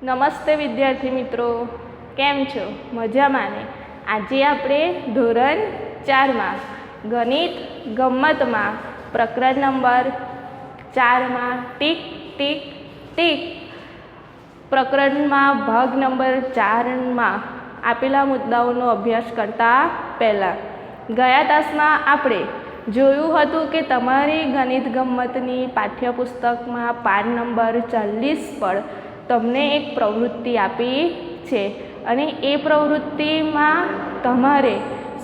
નમસ્તે વિદ્યાર્થી મિત્રો, કેમ છો? મજામાં ને? આજે આપણે ધોરણ 4માં ગણિત ગમ્મતમાં પ્રકરણ નંબર 4માં ટીક ટીક ટીક પ્રકરણમાં ભાગ નંબર 4માં આપેલા મુદ્દાઓનો અભ્યાસ કરતા પહેલાં ગયા તાસમાં આપણે જોયું હતું કે તમારી ગણિત ગમ્મતની પાઠ્યપુસ્તકમાં પાન નંબર 40 પર તમને એક પ્રવૃત્તિ આપી છે અને એ પ્રવૃત્તિમાં તમારે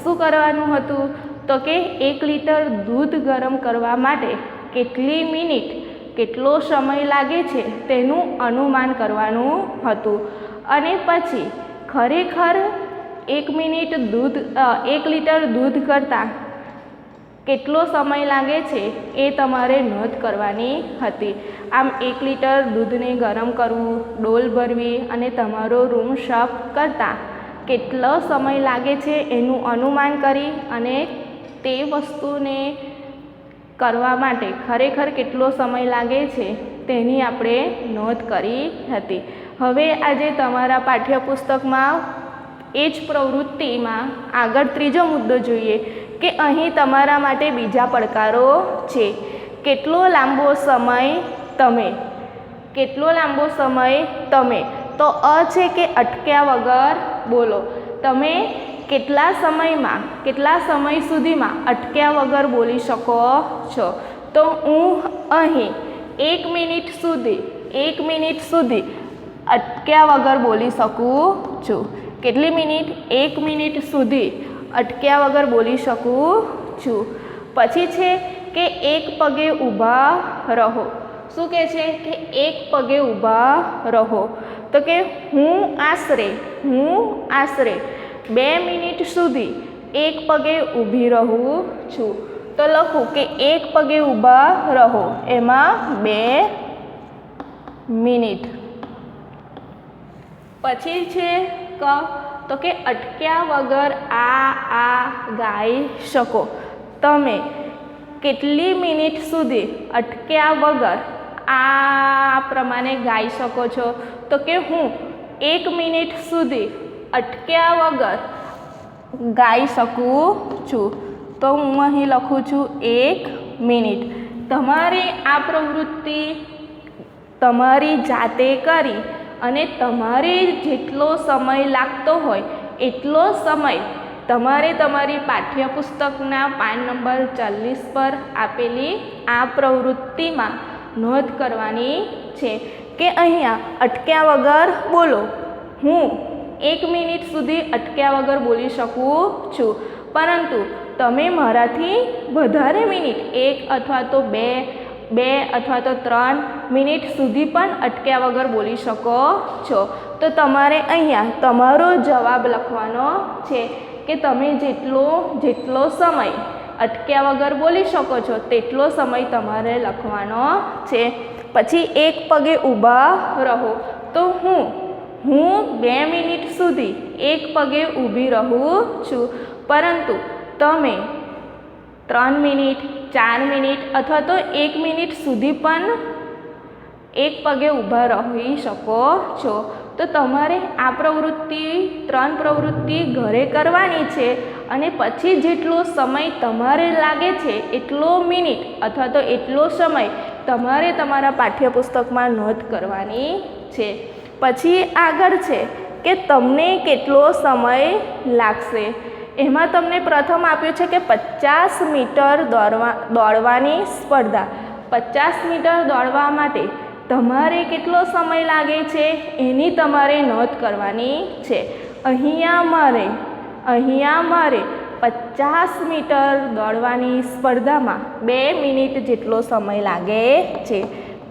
શું કરવાનું હતું તો કે 1 લીટર દૂધ ગરમ કરવા માટે કેટલી મિનિટ કેટલો સમય લાગે છે તેનું અનુમાન કરવાનું હતું અને પછી ખરેખર 1 લીટર દૂધ કરતાં કેટલો સમય લાગે છે એ તમારે નોંધ કરવાની હતી. આમ 1 લીટર દૂધને ગરમ કરવું, ડોલ ભરવી અને તમારો રૂમ સાફ કરતાં કેટલો સમય લાગે છે એનું અનુમાન કરી અને તે વસ્તુને કરવા માટે ખરેખર કેટલો સમય લાગે છે તેની આપણે નોંધ કરી હતી. હવે આજે તમારા પાઠ્યપુસ્તકમાં એ જ પ્રવૃત્તિમાં આગળ ત્રીજો મુદ્દો જોઈએ કે અહીં તમારા માટે બીજા પડકારો છે. કેટલો લાંબો સમય તમે તો છે કે અટક્યા વગર બોલો. તમે કેટલા સમય સુધીમાં અટક્યા વગર બોલી શકો છો? તો હું અહીં 1 મિનિટ સુધી અટક્યા વગર બોલી શકું છું. કેટલી મિનિટ? 1 મિનિટ સુધી અટક્યા વગર બોલી શકું છું. પછી છે કે એક પગે ઊભા રહો. શું કહે છે કે એક પગે ઊભા રહો? તો કે હું આશરે 2 મિનિટ સુધી એક પગે ઊભી રહું છું. તો લખું કે એક પગે ઊભા રહો એમાં 2 મિનિટ. પછી છે તો કે અટક્યા વગર આ ગાઈ શકો. તમે કેટલી મિનિટ સુધી અટક્યા વગર આ પ્રમાણે ગાઈ શકો છો? તો કે હું 1 મિનિટ સુધી અટક્યા વગર ગાઈ શકું છું. તો હું અહીં લખું છું 1 મિનિટ. તમારે આ પ્રવૃત્તિ તમારી જાતે કરી અને તમારે જેટલો સમય લાગતો હોય એટલો સમય તમારે તમારી પાઠ્યપુસ્તકના પાન નંબર 40 પર આપેલી આ પ્રવૃત્તિમાં નોંધ કરવાની છે કે અહીંયા અટક્યા વગર બોલો. હું 1 મિનિટ સુધી અટક્યા વગર બોલી શકું છું, પરંતુ તમે મારાથી વધારે મિનિટ 1 અથવા તો 2 અથવા તો 3 મિનિટ સુધી પણ અટક્યા વગર બોલી શકો છો. તો તમારે અહીંયા તમારો જવાબ લખવાનો છે કે તમે જેટલો સમય અટક્યા વગર બોલી શકો છો તેટલો સમય તમારે લખવાનો છે. પછી એક પગે ઊભા રહો. તો હું 2 મિનિટ સુધી એક પગે ઊભી રહું છું, પરંતુ તમે 3 મિનિટ 4 મિનિટ અથવા તો 1 મિનિટ સુધી પણ એક પગે ઊભા રહી શકો છો. તો તમારે આ 3 પ્રવૃત્તિ ઘરે કરવાની છે અને પછી જેટલો સમય તમારે લાગે છે એટલો મિનિટ અથવા તો એટલો સમય તમારે તમારા પાઠ્યપુસ્તકમાં નોંધ કરવાની છે. પછી આગળ છે કે તમને કેટલો સમય લાગશે. એમાં તમને પ્રથમ આપ્યું છે કે 50 મીટર દોડવાની સ્પર્ધા. 50 મીટર દોડવા માટે તમારે કેટલો સમય લાગે છે એની તમારે નોંધ કરવાની છે. અહીંયા મારે 50 મીટર દોડવાની સ્પર્ધામાં 2 મિનિટ જેટલો સમય લાગે છે.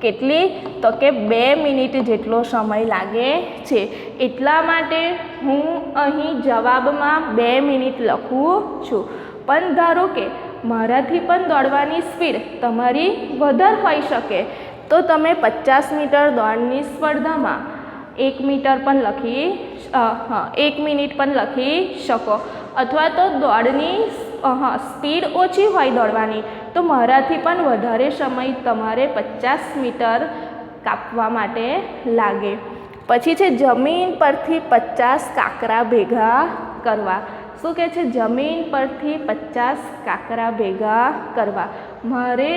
કેટલી? તો કે 2 મિનિટ જેટલો સમય લાગે છે. એટલા માટે હું અહીં જવાબમાં 2 મિનિટ લખું છું. પણ ધારો કે મારાથી પણ દોડવાની સ્પીડ તમારી વધારે હોઈ શકે તો તમે 50 મીટર દોડની સ્પર્ધામાં 1 મિનિટ પણ લખી શકો. અથવા તો દોડની સ્પીડ ઓછી હોય દોડવાની તો મારાથી પણ વધારે સમય તમારે 50 મીટર કાપવા માટે લાગે. પછી છે જમીન પરથી 50 કાંકરા ભેગા કરવા. શું કહે છે? જમીન પરથી 50 કાંકરા ભેગા કરવા. મારે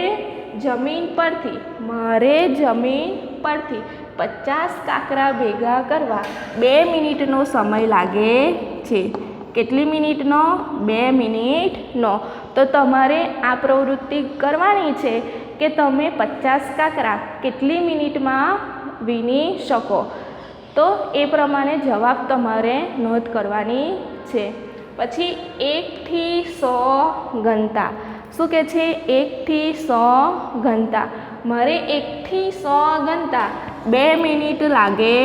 જમીન પરથી 50 કાંકરા ભેગા કરવા 2 મિનિટનો સમય લાગે છે. કેટલી મિનિટનો? 2 મિનિટનો. તો તમારે આ પ્રવૃત્તિ કરવાની છે કે તમે 50 કાંકરા કેટલી મિનિટમાં વીણી શકો. તો એ પ્રમાણે જવાબ તમારે નોંધ કરવાની છે. પછી 1 થી 100 ગણતા. શું કહે છે? 1 થી 100 ગણતા. મારે 1 થી 100 ગણતા 2 મિનિટ લાગે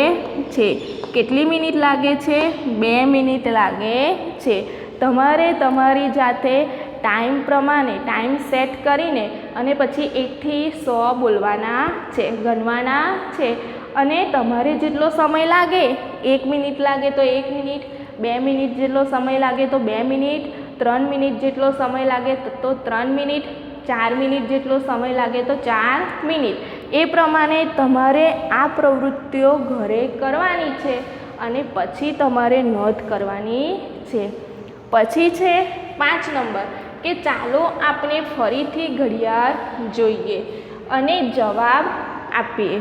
છે. કેટલી મિનિટ લાગે છે? 2 મિનિટ લાગે છે. તમારે તમારી જાતે ટાઈમ પ્રમાણે ટાઈમ સેટ કરીને અને પછી 1 થી 100 બોલવાના છે, ગણવાના છે. અને તમારે જેટલો સમય લાગે, 1 મિનિટ લાગે તો 1 મિનિટ, 2 મિનિટ જેટલો સમય લાગે તો 2 મિનિટ, 3 મિનિટ જેટલો સમય લાગે તો 3 મિનિટ, 4 મિનિટ જેટલો સમય લાગે તો 4 મિનિટ. એ પ્રમાણે તમારે આ પ્રવૃત્તિઓ ઘરે કરવાની છે અને પછી તમારે નોંધ કરવાની છે. પછી છે 5 નંબર કે ચાલો આપણે ફરીથી ઘડિયાળ જોઈએ અને જવાબ આપીએ.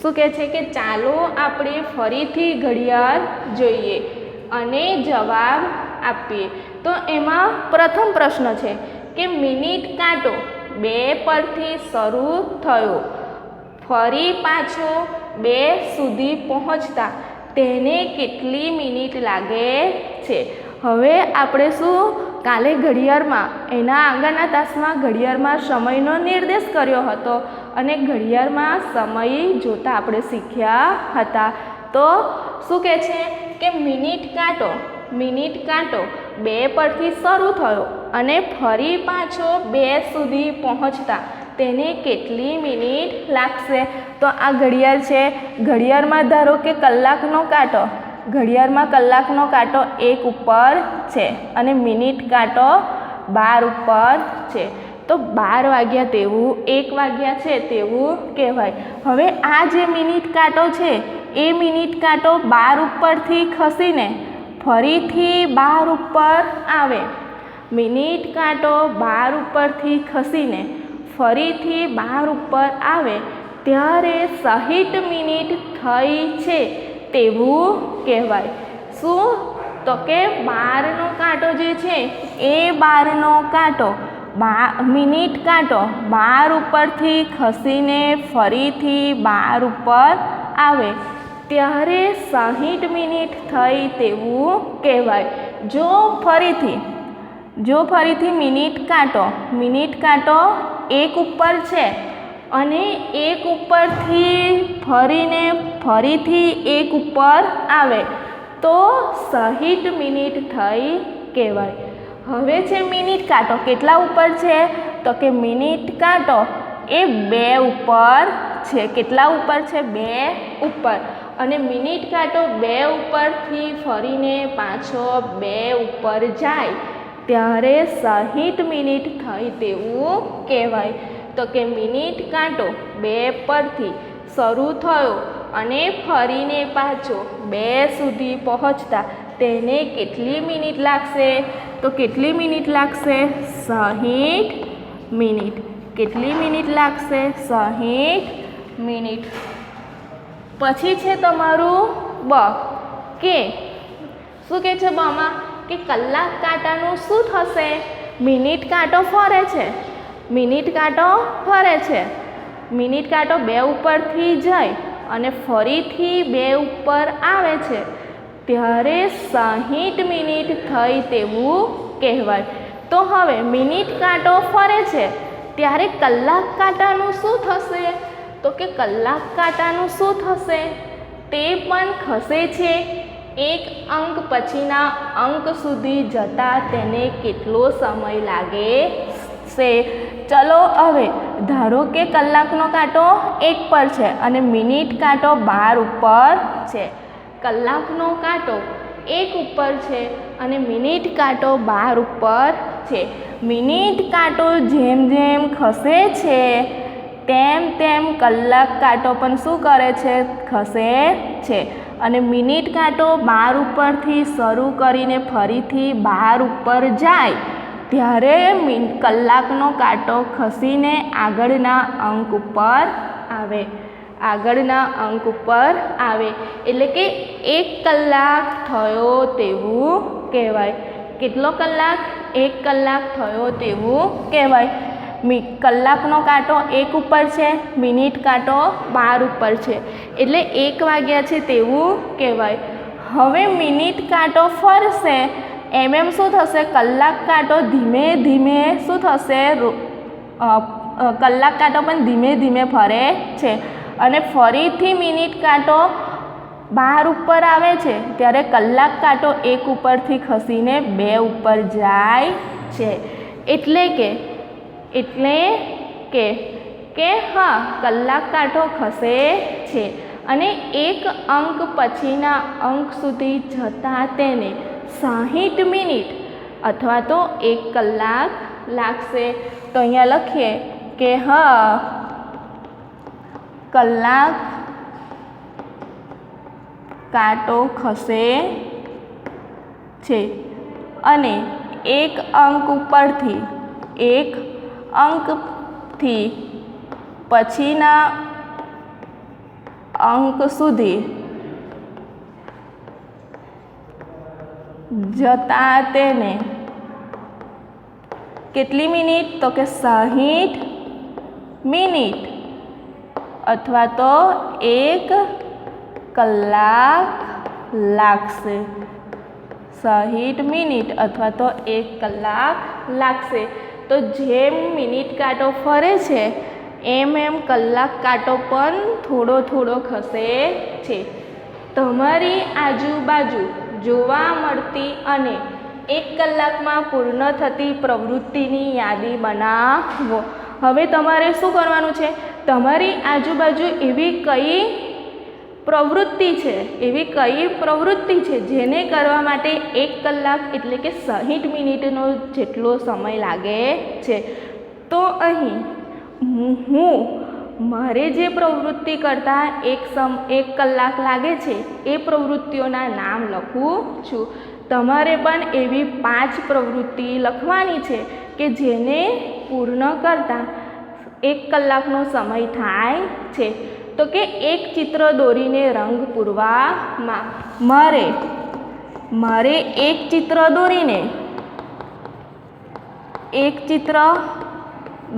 શું કહે છે? કે ચાલો આપણે ફરીથી ઘડિયાળ જોઈએ અને જવાબ આપીએ. તો એમાં પ્રથમ પ્રશ્ન છે કે મિનિટ કાંટો 2 પરથી શરૂ થયો, ફરી પાછો 2 સુધી પહોંચતા તેને કેટલી મિનિટ લાગે છે? હવે આપણે શું કાલે ઘડિયાળમાં એના આગળના તાસમાં ઘડિયાળમાં સમયનો નિર્દેશ કર્યો હતો અને ઘડિયાળમાં સમય જોતા આપણે શીખ્યા હતા. તો શું કહે છે કે મિનિટ કાંટો 2 પરથી શરૂ થયો અને ફરી પાછો 2 સુધી પહોંચતા તેને કેટલી મિનિટ લાગશે? તો આ ઘડિયાળ છે. ઘડિયાળમાં ધારો કે કલાકનો કાંટો, ઘડિયાળમાં કલાકનો કાંટો 1 ઉપર છે અને મિનિટ કાંટો 12 ઉપર છે. તો 12 વાગ્યા તેવું 1 વાગ્યા છે તેવું કહેવાય. હવે આ જે મિનિટ કાંટો છે એ મિનિટ કાંટો 12 ઉપરથી ખસીને ફરીથી 12 ઉપર આવે. મિનિટ કાંટો 12 ઉપરથી ખસીને ફરીથી 12 ઉપર આવે ત્યારે 60 મિનિટ થઈ છે તેવું કહેવાય. શું? તો કે 12નો કાંટો જે છે એ 12નો કાંટો મિનિટ કાંટો 12 ઉપરથી ખસીને ફરીથી 12 ઉપર આવે ત્યારે 60 મિનિટ થઈ તેવું કહેવાય. જો ફરીથી મિનિટ કાંટો 1 ઉપર છે અને 1 ઉપરથી ફરીને ફરીથી 1 ઉપર આવે તો 60 મિનિટ થઈ કહેવાય. હવે છે મિનિટ કાંટો કેટલા ઉપર છે? તો કે મિનિટ કાંટો એ 2 ઉપર છે. કેટલા ઉપર છે? 2 ઉપર. અને મિનિટ કાંટો 2 ઉપરથી ફરીને પાછો 2 ઉપર જાય ત્યારે 60 મિનિટ થઈ તેવું કહેવાય. તો કે મિનિટ કાંટો 2 પરથી શરૂ થયો અને ફરીને પાછો 2 સુધી પહોંચતા તેને કેટલી મિનિટ લાગશે? તો કેટલી મિનિટ લાગશે? 60 મિનિટ. કેટલી મિનિટ લાગશે? 60 મિનિટ. પછી છે તમારું બ કે શું કહે છે બમાં? કે કલાક કાંટાનું શું થશે? મિનિટ કાંટો ફરે છે, મિનિટ કાંટો 2 ઉપરથી જાય અને ફરીથી 2 ઉપર આવે છે ત્યારે 60 મિનિટ થઈ તેવું કહેવાય. તો હવે મિનિટ કાંટો ફરે છે ત્યારે કલાક કાંટાનું શું થશે? તો કે કલાક કાંટાનું શું થશે? તે પણ ખસે છે. 1 અંક પછીના અંક સુધી જતા તેને કેટલો સમય લાગે છે? ચલો હવે ધારો કે કલાકનો કાંટો 1 પર છે અને મિનિટ કાંટો 12 ઉપર છે. કલાકનો કાંટો 1 ઉપર છે અને મિનિટ કાંટો 12 ઉપર છે. મિનિટ કાંટો જેમ જેમ ખસે છે તેમ તેમ કલાક કાંટો પણ શું કરે છે? ખસે છે. અને મિનિટ કાંટો 12 ઉપરથી શરૂ કરીને ફરીથી 12 ઉપર જાય ત્યારે કલાકનો કાંટો ખસીને આગળના અંક ઉપર આવે. આગળના અંક ઉપર આવે એટલે કે 1 કલાક થયો તેવું કહેવાય. કેટલો કલાક? 1 કલાક થયો તેવું કહેવાય. કલાકનો કાંટો 1 ઉપર છે, મિનિટ કાંટો 12 ઉપર છે એટલે 1 વાગ્યા છે તેવું કહેવાય. હવે મિનિટ કાંટો ફરશે એમ શું થશે? કલાક કાંટો ધીમે ધીમે શું થશે? કલાક કાંટો પણ ધીમે ધીમે ફરે છે અને ફરીથી મિનિટ કાંટો 12 ઉપર આવે છે ત્યારે કલાક કાંટો 1 ઉપરથી ખસીને 2 ઉપર જાય છે. એટલે કે હા, કલાક કાંટો ખસે છે અને 1 અંક પછીના અંક સુધી જતાં તેને 60 મિનિટ અથવા તો 1 કલાક લાગશે. તો અહીંયા લખીએ કે હા, કલાક કાંટો ખસે છે અને 1 અંક ઉપરથી 1 અંકથી પછીના અંક સુધી જતાં તેને કેટલી મિનિટ? તો કે 60 મિનિટ અથવા તો 1 કલાક લાગશે. 60 મિનિટ અથવા તો 1 કલાક લાગશે. તો જેમ મિનિટ કાંટો ફરે છે એમ કલાક કાંટો પણ થોડો થોડો ખસે છે. તમારી આજુબાજુ જોવા મળતી અને 1 કલાકમાં પૂર્ણ થતી પ્રવૃત્તિની યાદી બનાવો. હવે તમારે શું કરવાનું છે? તમારી આજુબાજુ એવી કઈ પ્રવૃત્તિ છે જેને કરવા માટે 1 કલાક એટલે કે 60 મિનિટનો જેટલો સમય લાગે છે. તો અહીં હું મારે જે પ્રવૃત્તિ કરતાં 1 કલાક લાગે છે એ પ્રવૃત્તિઓના નામ લખું છું. તમારે પણ એવી 5 પ્રવૃત્તિ લખવાની છે કે જેને પૂર્ણ કરતાં 1 કલાકનો સમય થાય છે. તો કે એક ચિત્ર દોરીને રંગ પૂરવામાં મારે એક ચિત્ર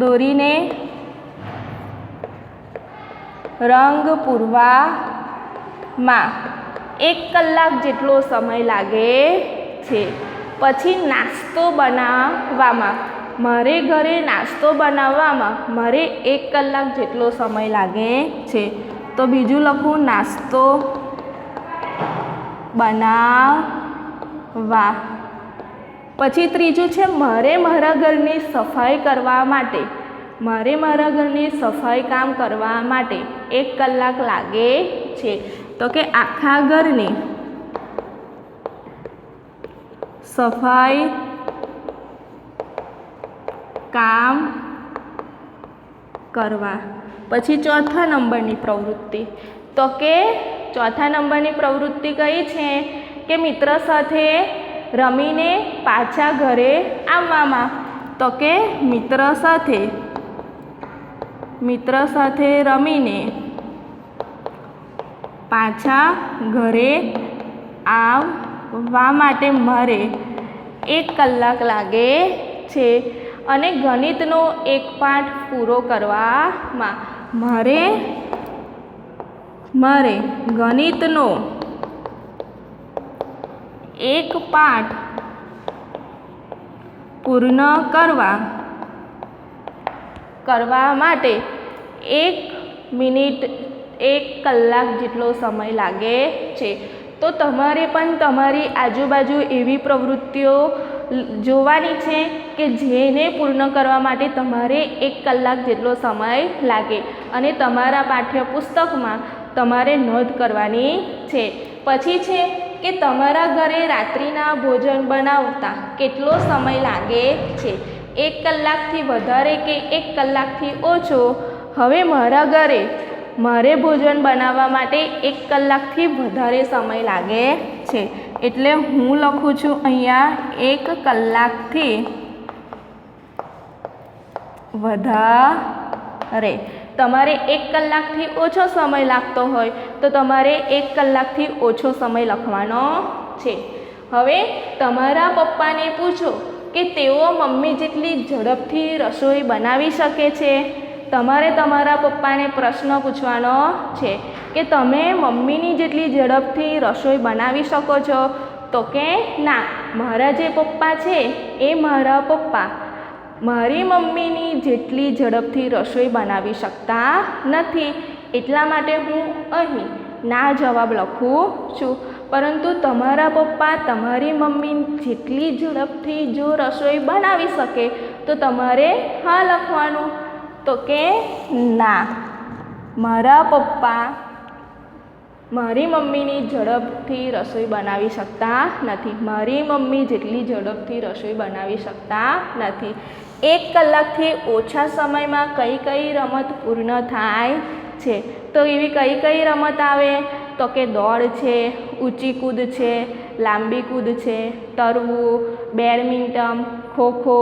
દોરીને રંગ પૂરવામાં 1 કલાક જેટલો સમય લાગે છે. પછી નાસ્તો બનાવવામાં મારે ઘરે નાસ્તો બનાવવામાં મારે 1 કલાક જેટલો સમય લાગે છે. તો બીજું લખું, નાસ્તો બનાવવા. પછી ત્રીજું છે મારે મારા ઘરની સફાઈ કરવા માટે કામ કરવા માટે 1 કલાક લાગે છે. તો કે આખા ઘરની સફાઈ કામ કરવા. પછી ચોથા નંબરની પ્રવૃત્તિ. તો કે ચોથા નંબરની પ્રવૃત્તિ કઈ છે કે મિત્ર સાથે રમીને પાછા ઘરે આવવામાં. તો કે મિત્ર સાથે રમીને પાછા ઘરે આવવા માટે મારે 1 કલાક લાગે છે. અને ગણિતનો એક પાઠ પૂરો કરવામાં મારે ગણિતનો એક પાઠ પૂર્ણ કરવા માટે 1 મિનિટ 1 કલાક જેટલો સમય લાગે છે. તો તમારે પણ તમારી આજુબાજુ એવી પ્રવૃત્તિઓ જોવાની છે કે જેને પૂર્ણ કરવા માટે તમારે 1 કલાક જેટલો સમય લાગે અને તમારા પાઠ્યપુસ્તકમાં તમારે નોંધ કરવાની છે. પછી છે કે તમારા ઘરે રાત્રિના ભોજન બનાવતા કેટલો સમય લાગે છે? 1 કલાકથી વધારે કે 1 કલાકથી ઓછો? હવે મારા ઘરે મારે ભોજન બનાવવા માટે 1 કલાકથી વધારે સમય લાગે છે, એટલે હું લખું છું અહીંયા 1 કલાકથી વધારે. તમારે 1 કલાકથી ઓછો સમય લાગતો હોય તો તમારે 1 કલાકથી ઓછો સમય લખવાનો છે. હવે તમારા પપ્પાને પૂછો કે તેઓ મમ્મી જેટલી ઝડપથી રસોઈ બનાવી શકે છે. તમારે તમારા પપ્પાને પ્રશ્ન પૂછવાનો છે કે તમે મમ્મીની જેટલી ઝડપથી રસોઈ બનાવી શકો છો? તો કે ના, મારા જે પપ્પા છે એ મારા પપ્પા મારી મમ્મીની જેટલી ઝડપથી રસોઈ બનાવી શકતા નથી, એટલા માટે હું અહીં ના જવાબ લખું છું. પરંતુ તમારા પપ્પા તમારી મમ્મી જેટલી ઝડપથી જો રસોઈ બનાવી શકે તો તમારે હા લખવાનું. તો કે ના, મારા પપ્પા મારી મમ્મીની ઝડપથી રસોઈ બનાવી શકતા નથી, મારી મમ્મી જેટલી ઝડપથી રસોઈ બનાવી શકતા નથી. 1 કલાકથી ઓછા સમયમાં કઈ કઈ રમત પૂર્ણ થાય છે? તો એવી કઈ કઈ રમત આવે? તો કે દોડ છે, ઊંચી કૂદ છે, લાંબી કૂદ છે, તરવું, બેડમિન્ટન, ખોખો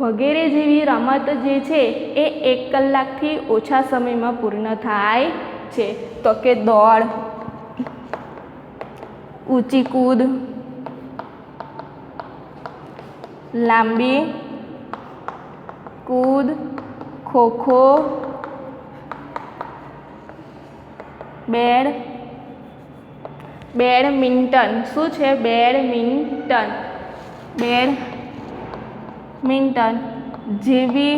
વગેરે જેવી રમત જે છે એ 1 કલાકથી ઓછા સમયમાં પૂર્ણ થાય છે. તો કે દોડ, ઊંચી કૂદ, લાંબી કૂદ, ખોખો, બેડમિન્ટન. શું છે? બેડમિન્ટન જેવી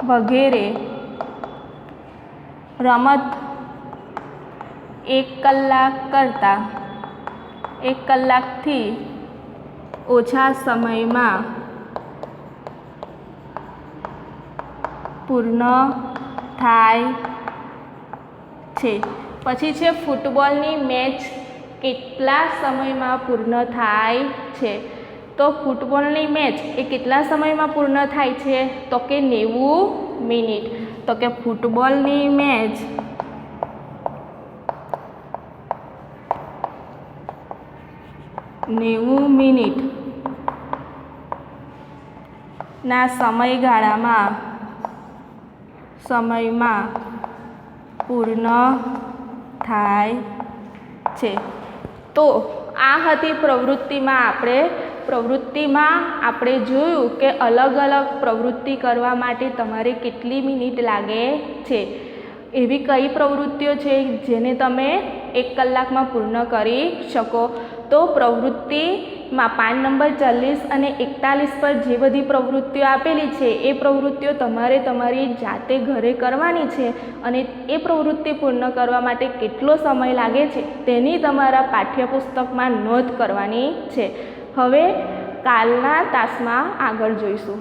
વગેરે રમત 1 કલાક કરતાં 1 કલાકથી ઓછા સમયમાં પૂર્ણ થાય છે. પછી છે ફૂટબોલની મેચ કેટલા સમયમાં પૂર્ણ થાય છે? તો ફૂટબોલની મેચ એ કેટલા સમયમાં પૂર્ણ થાય છે? તો કે 90 મિનિટ. તો કે ફૂટબોલની મેચ 90 મિનિટના સમયમાં પૂર્ણ થાય છે. તો આ હતી પ્રવૃત્તિમાં આપણે જોયું કે અલગ અલગ પ્રવૃત્તિ કરવા માટે તમારે કેટલી મિનિટ લાગે છે. એવી કઈ પ્રવૃત્તિઓ છે જેને તમે 1 કલાકમાં પૂર્ણ કરી શકો? તો પ્રવૃત્તિમાં 5 નંબર 40 અને 41 પર જે બધી પ્રવૃત્તિઓ આપેલી છે એ પ્રવૃત્તિઓ તમારે તમારી જાતે ઘરે કરવાની છે, અને એ પ્રવૃત્તિ પૂર્ણ કરવા માટે કેટલો સમય લાગે છે તેની તમારા પાઠ્યપુસ્તકમાં નોંધ કરવાની છે. હવે કાલના તાસમાં આગળ જોઈશું.